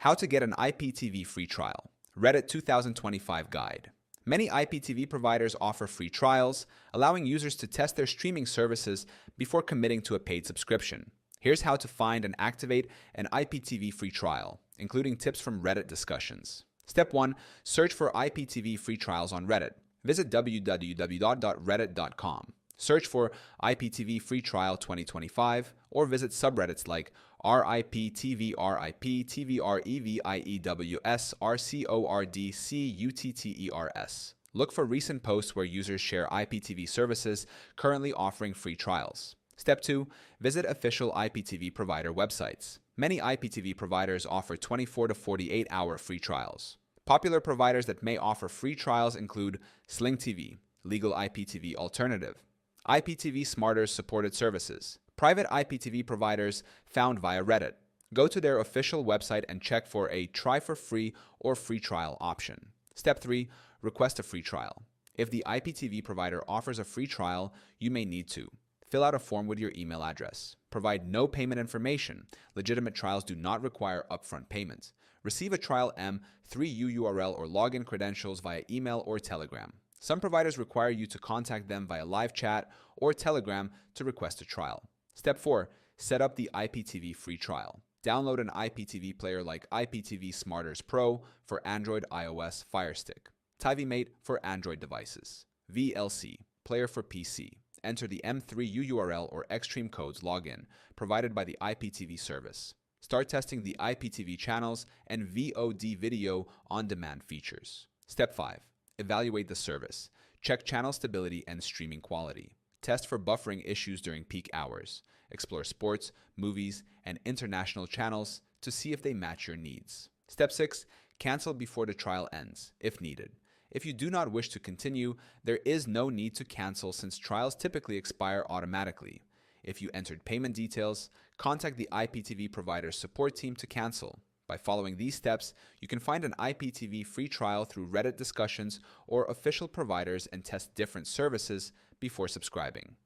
How to get an IPTV free trial. Reddit 2025 guide. Many IPTV providers offer free trials, allowing users to test their streaming services before committing to a paid subscription. Here's how to find and activate an IPTV free trial, including tips from Reddit discussions. Step 1. Search for IPTV free trials on Reddit. Visit www.reddit.com. Search for IPTV Free Trial 2025 or visit subreddits like RIPTV, RIP, TVREVIEWS, RCORDCUTTERS. Look for recent posts where users share IPTV services currently offering free trials. Step 2. Visit official IPTV provider websites. Many IPTV providers offer 24 to 48-hour free trials. Popular providers that may offer free trials include Sling TV, Legal IPTV Alternative, IPTV Smarter's supported services, private IPTV providers found via Reddit. Go to their official website and check for a try for free or free trial option. Step 3. Request a free trial. If the IPTV provider offers a free trial, you may need to fill out a form with your email address. Provide no payment information. Legitimate trials do not require upfront payment. Receive a trial M3U URL or login credentials via email or Telegram. Some providers require you to contact them via live chat or Telegram to request a trial. Step 4. Set up the IPTV free trial. Download an IPTV player like IPTV Smarter's Pro for Android, iOS, Fire Stick, TivyMate for Android devices, VLC, player for PC. Enter the M3U URL or Extreme Codes login provided by the IPTV service. Start testing the IPTV channels and VOD video on-demand features. Step 5. Evaluate the service. Check channel stability and streaming quality. Test for buffering issues during peak hours. Explore sports, movies, and international channels to see if they match your needs. Step 6. Cancel before the trial ends, if needed. If you do not wish to continue, there is no need to cancel since trials typically expire automatically. If you entered payment details, contact the IPTV provider's support team to cancel. By following these steps, you can find an IPTV free trial through Reddit discussions or official providers and test different services before subscribing.